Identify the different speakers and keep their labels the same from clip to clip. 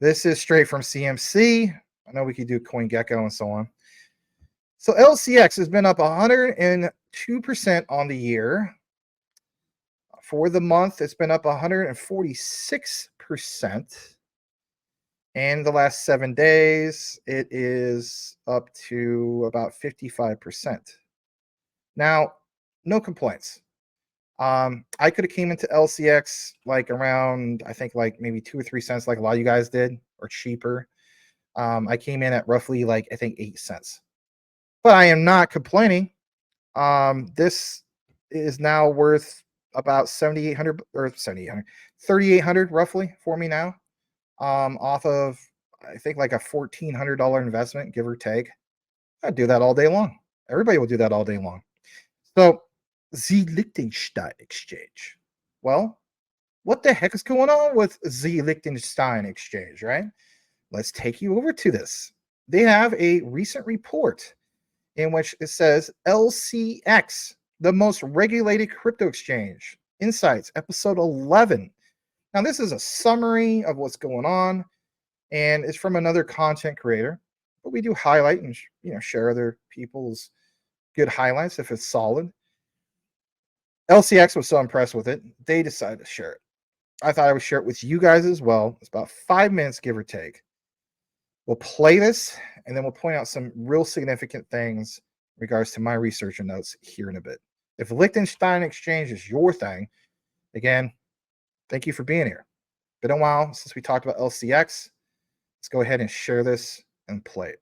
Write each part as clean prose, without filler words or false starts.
Speaker 1: This is straight from CMC. I know we could do CoinGecko and so on. So LCX has been up 102% on the year. For the month, it's been up 146%. And the last 7 days, it is up to about 55%. Now, no complaints. I could have came into LCX like around, I think like maybe 2 or 3 cents, like a lot of you guys did, or cheaper. I came in at roughly like I think 8 cents, but I am not complaining. This is now worth about 7,800 or 7,800, 3,800 roughly for me now. Off of I think like a $1,400 investment, give or take. I'd do that all day long. Everybody will do that all day long. So the Liechtenstein exchange. Well, what the heck is going on with the Liechtenstein exchange, right? Let's take you over to this. They have a recent report in which it says LCX, the most regulated crypto exchange. Insights, episode 11. Now, this is a summary of what's going on, and it's from another content creator. But we do highlight and share other people's good highlights if it's solid. LCX was so impressed with it, they decided to share it. I thought I would share it with you guys as well. It's about 5 minutes, give or take. We'll play this, and then we'll point out some real significant things in regards to my research and notes here in a bit. If Liechtenstein Exchange is your thing, again, thank you for being here. Been a while since we talked about LCX. Let's go ahead and share this and play it.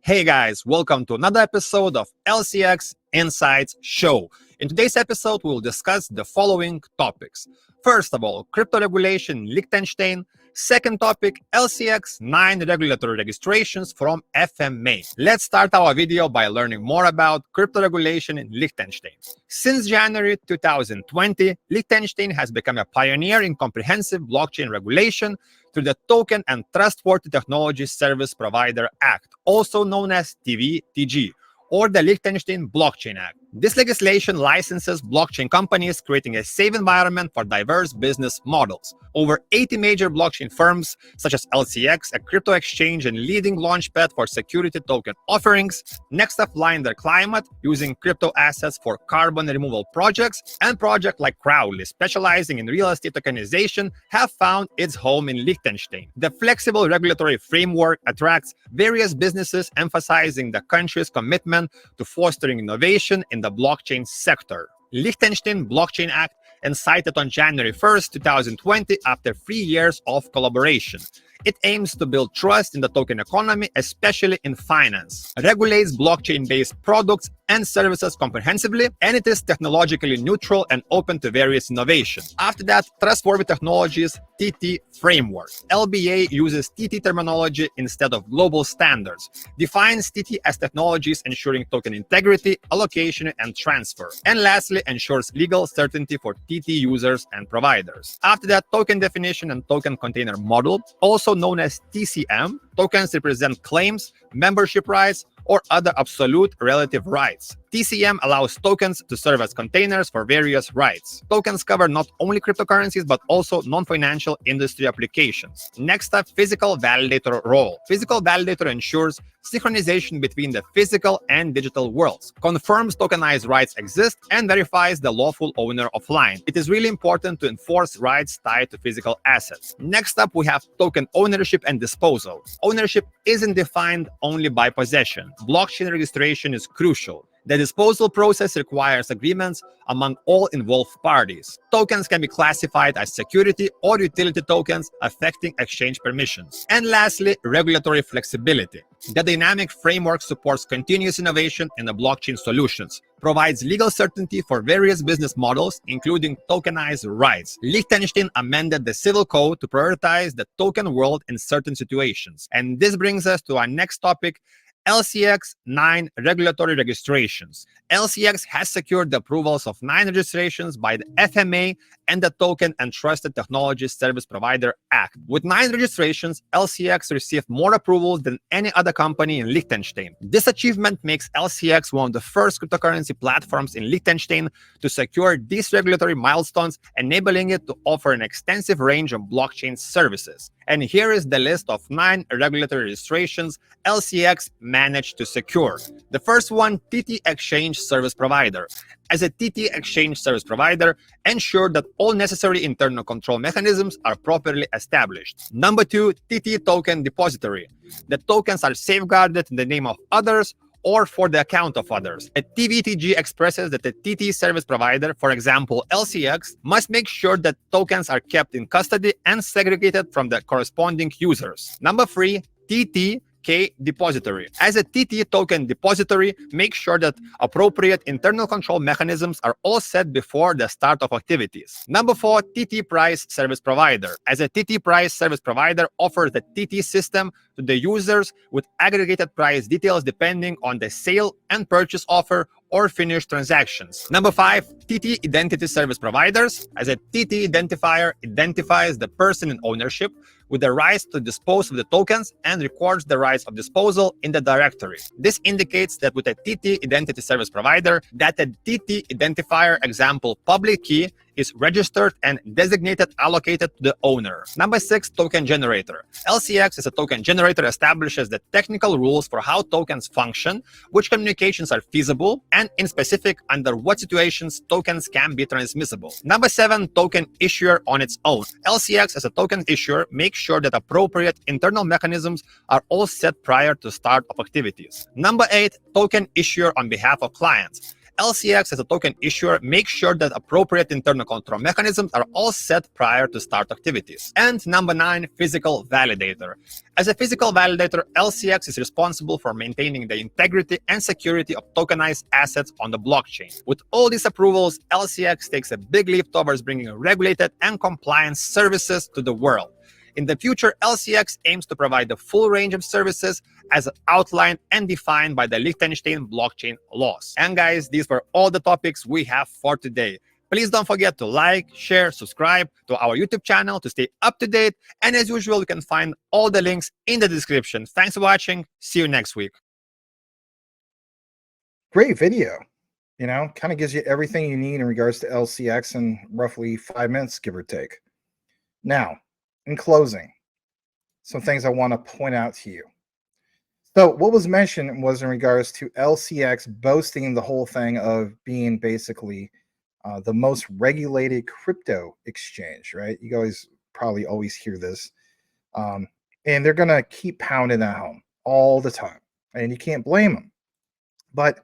Speaker 2: Hey guys, welcome to another episode of LCX Insights Show. In today's episode, we will discuss the following topics. First of all, crypto regulation in Liechtenstein. Second topic, LCX 9 regulatory registrations from FMA. Let's start our video by learning more about crypto regulation in Liechtenstein. Since January 2020, Liechtenstein has become a pioneer in comprehensive blockchain regulation through the Token and Trustworthy Technology Service Provider Act, also known as TVTG, or the Liechtenstein Blockchain Act. This legislation licenses blockchain companies, creating a safe environment for diverse business models. Over 80 major blockchain firms, such as LCX, a crypto exchange and leading launchpad for security token offerings, next applying their climate using crypto assets for carbon removal projects, and projects like Crowley, specializing in real estate tokenization, have found its home in Liechtenstein. The flexible regulatory framework attracts various businesses, emphasizing the country's commitment to fostering innovation in the blockchain sector. Liechtenstein Blockchain Act, incited on January 1st, 2020 after 3 years of collaboration. It aims to build trust in the token economy, especially in finance, regulates blockchain-based products and services comprehensively, and it is technologically neutral and open to various innovations. After that, Trustworthy Technologies TT Framework. LBA uses TT terminology instead of global standards, defines TT as technologies ensuring token integrity, allocation, and transfer, and lastly, ensures legal certainty for TT users and providers. After that, token definition and token container model, also known as TCM. Tokens represent claims, membership rights, or other absolute relative rights. TCM allows tokens to serve as containers for various rights. Tokens cover not only cryptocurrencies, but also non-financial industry applications. Next up, physical validator role. Physical validator ensures synchronization between the physical and digital worlds, confirms tokenized rights exist, and verifies the lawful owner offline. It is really important to enforce rights tied to physical assets. Next up, we have token ownership and disposal. Ownership isn't defined only by possession. Blockchain registration is crucial. The disposal process requires agreements among all involved parties. Tokens can be classified as security or utility tokens, affecting exchange permissions. And lastly, regulatory flexibility. The dynamic framework supports continuous innovation in the blockchain solutions, provides legal certainty for various business models, including tokenized rights. Liechtenstein amended the civil code to prioritize the token world in certain situations. And this brings us to our next topic, LCX 9 regulatory registrations. LCX has secured the approvals of 9 registrations by the FMA and the Token and Trusted Technology Service Provider Act. With 9 registrations, LCX received more approvals than any other company in Liechtenstein. This achievement makes LCX one of the first cryptocurrency platforms in Liechtenstein to secure these regulatory milestones, enabling it to offer an extensive range of blockchain services. And here is the list of 9 regulatory registrations LCX managed to secure. The first one, TT Exchange Service Provider. As a TT Exchange Service Provider, ensure that all necessary internal control mechanisms are properly established. Number 2, TT Token Depository. The tokens are safeguarded in the name of others or for the account of others. A TVTG expresses that the TT service provider, for example LCX, must make sure that tokens are kept in custody and segregated from the corresponding users. Number 3, TT Depository. As a TT token depository, make sure that appropriate internal control mechanisms are all set before the start of activities. Number 4, TT Price Service Provider. As a TT Price Service Provider, offers the TT system to the users with aggregated price details depending on the sale and purchase offer or finished transactions. Number 5, TT Identity Service Providers. As a TT identifier, identifies the person in ownership with the rights to dispose of the tokens and records the rights of disposal in the directory. This indicates that with a TT Identity Service Provider, that a TT identifier, example public key, is registered and designated allocated to the owner. Number 6, Token Generator. LCX as a token generator establishes the technical rules for how tokens function, which communications are feasible, and in specific under what situations tokens can be transmissible. Number 7, Token Issuer on its own. LCX as a token issuer makes sure that appropriate internal mechanisms are all set prior to start of activities. Number 8, Token Issuer on behalf of clients. LCX as a token issuer makes sure that appropriate internal control mechanisms are all set prior to start activities. And number 9, Physical Validator. As a physical validator, LCX is responsible for maintaining the integrity and security of tokenized assets on the blockchain. With all these approvals, LCX takes a big leap towards bringing regulated and compliant services to the world. In the future, LCX aims to provide the full range of services as outlined and defined by the Liechtenstein blockchain laws. And guys, these were all the topics we have for today. Please don't forget to like, share, subscribe to our YouTube channel to stay up to date. And as usual, you can find all the links in the description. Thanks for watching. See you next week.
Speaker 1: Great video. You know, kind of gives you everything you need in regards to LCX in roughly 5 minutes, give or take. Now, in closing, some things I want to point out to you. So what was mentioned was in regards to LCX boasting the whole thing of being basically the most regulated crypto exchange, right? You guys probably always hear this. And they're going to keep pounding that home all the time. And you can't blame them. But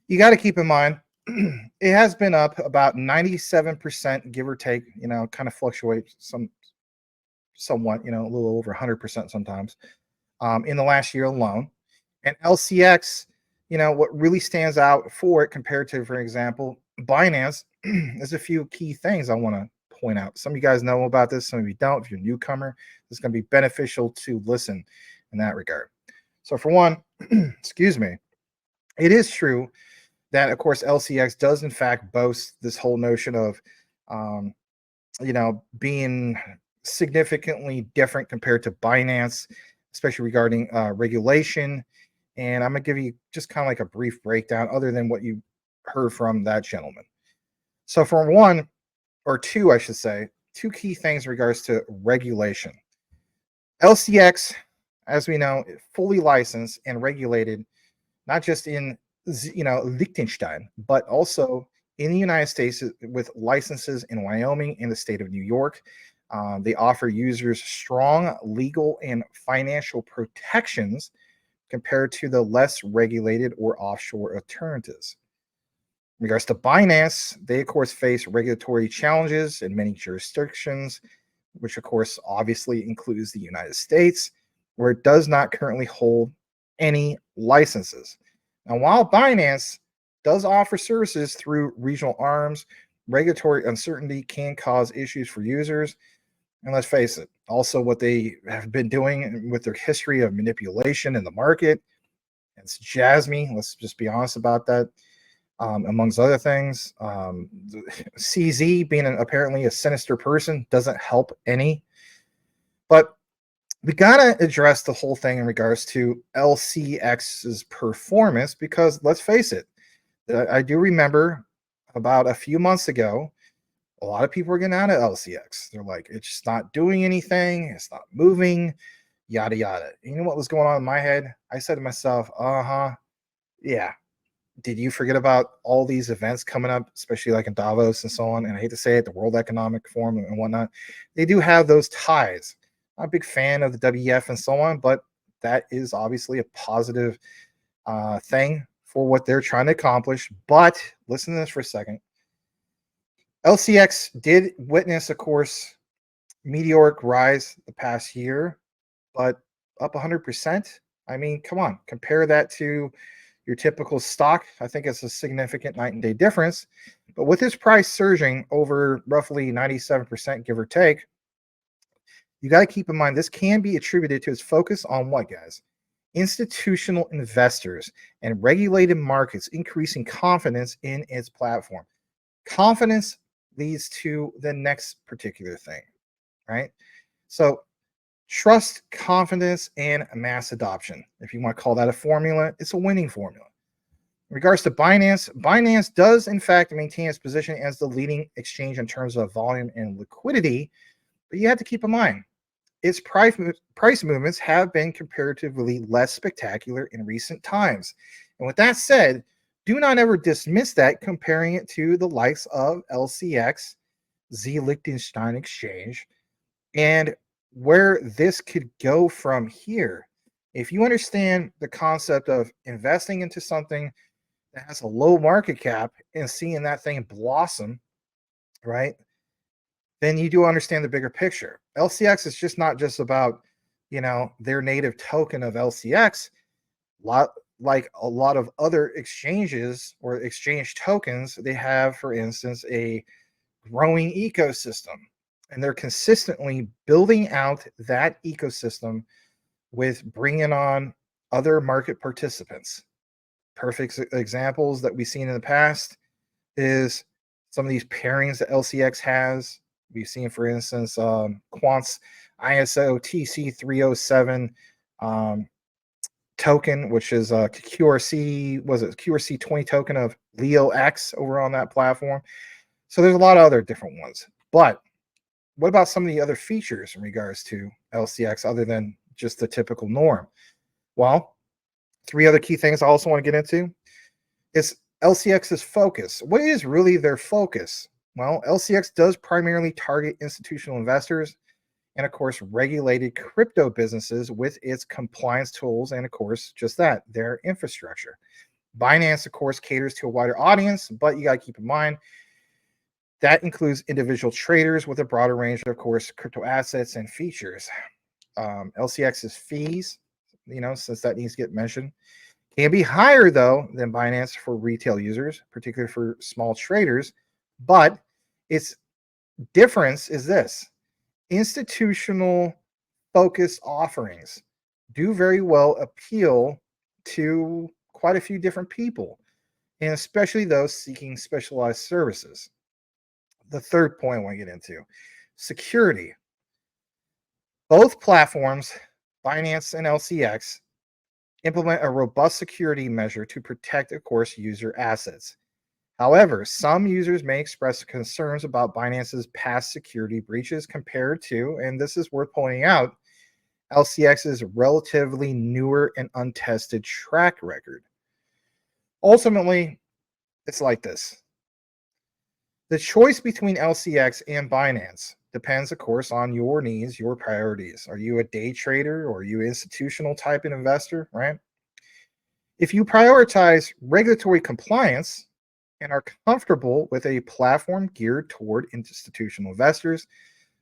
Speaker 1: you got to keep in mind, it has been up about 97%, give or take, you know, kind of fluctuates somewhat, you know, a little over 100% sometimes in the last year alone. And LCX, you know, what really stands out for it compared to, for example, Binance, there's a few key things I want to point out. Some of you guys know about this, some of you don't. If you're a newcomer, it's going to be beneficial to listen in that regard. So for one, excuse me, it is true that, of course, LCX does in fact boast this whole notion of, you know, being significantly different compared to Binance, especially regarding regulation. And I'm going to give you just kind of like a brief breakdown other than what you heard from that gentleman. So for one, or two, I should say, two key things in regards to regulation. LCX, as we know, fully licensed and regulated, not just in, you know, Liechtenstein, but also in the United States with licenses in Wyoming and the state of New York. They offer users strong legal and financial protections compared to the less regulated or offshore alternatives. In regards to Binance, they of course face regulatory challenges in many jurisdictions, which of course obviously includes the United States, where it does not currently hold any licenses. Now, while Binance does offer services through regional arms, regulatory uncertainty can cause issues for users. And let's face it, also what they have been doing with their history of manipulation in the market, it's JASMY. Let's just be honest about that. amongst other things. CZ being apparently a sinister person doesn't help any. But we gotta address the whole thing in regards to LCX's performance because let's face it, I do remember about a few months ago, a lot of people were getting out of LCX. They're like, it's just not doing anything, it's not moving, yada yada. You know what was going on in my head? I said to myself, yeah. Did you forget about all these events coming up, especially like in Davos and so on? And I hate to say it, the World Economic Forum and whatnot. They do have those ties. I'm a big fan of the WEF and so on, but that is obviously a positive thing for what they're trying to accomplish. But listen to this for a second. LCX did witness, of course, meteoric rise the past year, but up 100%. I mean, come on, compare that to your typical stock. I think it's a significant night and day difference. But with this price surging over roughly 97%, give or take, you got to keep in mind this can be attributed to its focus on what, guys? Institutional investors and regulated markets increasing confidence in its platform. Confidence leads to the next particular thing, right? So trust, confidence, and mass adoption. If you want to call that a formula, it's a winning formula. In regards to Binance, Binance does in fact maintain its position as the leading exchange in terms of volume and liquidity, but you have to keep in mind its price movements have been comparatively less spectacular in recent times. And with that said, do not ever dismiss that comparing it to the likes of LCX, Z Liechtenstein Exchange, and where this could go from here. If you understand the concept of investing into something that has a low market cap and seeing that thing blossom, right? Then you do understand the bigger picture. LCX is just not just about, their native token of LCX. Like a lot of other exchanges or exchange tokens, they have, for instance, a growing ecosystem, and they're consistently building out that ecosystem with bringing on other market participants. Perfect examples that we've seen in the past is some of these pairings that LCX has. We've seen, for instance, Quant's ISO TC307 token, which is a QRC, was it QRC 20 token of Leo X over on that platform. So there's a lot of other different ones. But what about some of the other features in regards to LCX other than just the typical norm? Well, three other key things I also want to get into is LCX's focus. What is really their focus? Well, LCX does primarily target institutional investors and, of course, regulated crypto businesses with its compliance tools and, of course, just that, their infrastructure. Binance, of course, caters to a wider audience, but you got to keep in mind that includes individual traders with a broader range of course, crypto assets and features. LCX's fees, since that needs to get mentioned, can be higher, though, than Binance for retail users, particularly for small traders. But its difference is this. Institutional focused offerings do very well appeal to quite a few different people, and especially those seeking specialized services. The third point I want to get into, security. Both platforms, Binance and LCX, implement a robust security measure to protect, of course, user assets. However, some users may express concerns about Binance's past security breaches compared to, and this is worth pointing out, LCX's relatively newer and untested track record. Ultimately, it's like this. The choice between LCX and Binance depends, of course, on your needs, your priorities. Are you a day trader or are you an institutional type of investor, right? If you prioritize regulatory compliance and are comfortable with a platform geared toward institutional investors,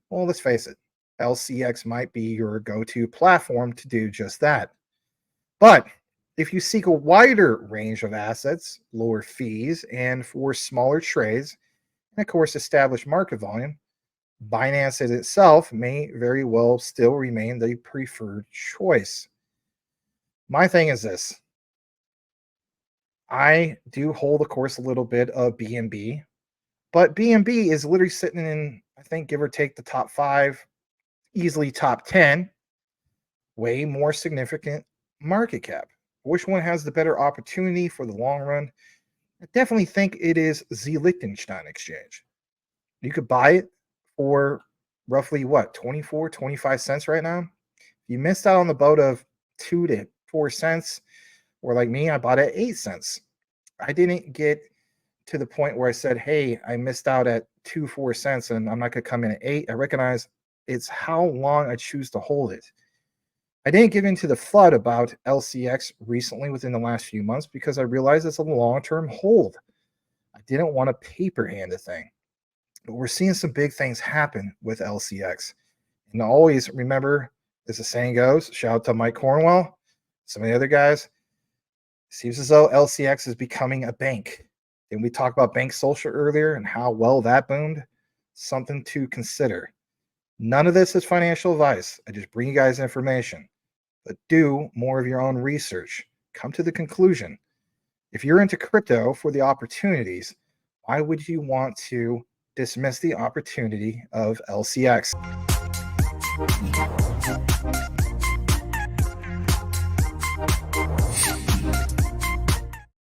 Speaker 1: well, let's face it, LCX might be your go-to platform to do just that. But if you seek a wider range of assets, lower fees, and for smaller trades, and of course, established market volume, Binance itself may very well still remain the preferred choice. My thing is this. I do hold, of course, a little bit of BNB, but BNB is literally sitting in, I think, give or take the top 5, easily top 10, way more significant market cap. Which one has the better opportunity for the long run? I definitely think it is the Liechtenstein exchange. You could buy it for roughly what, 24, 25 cents right now. You missed out on the boat of 2 to 4 cents, or like me, I bought it at 8 cents. I didn't get to the point where I said, hey, I missed out at 2, 4 cents and I'm not going to come in at 8. I recognize it's how long I choose to hold it. I didn't get into the FUD about LCX recently within the last few months because I realized it's a long-term hold. I didn't want to paper hand the thing. But we're seeing some big things happen with LCX. And always remember, as the saying goes, shout out to Mike Cornwell, some of the other guys, it seems as though LCX is becoming a bank. And we talked about Bank Social earlier and how well that boomed. Something to consider. None of this is financial advice. I just bring you guys information. But do more of your own research. Come to the conclusion. If you're into crypto for the opportunities, why would you want to dismiss the opportunity of LCX?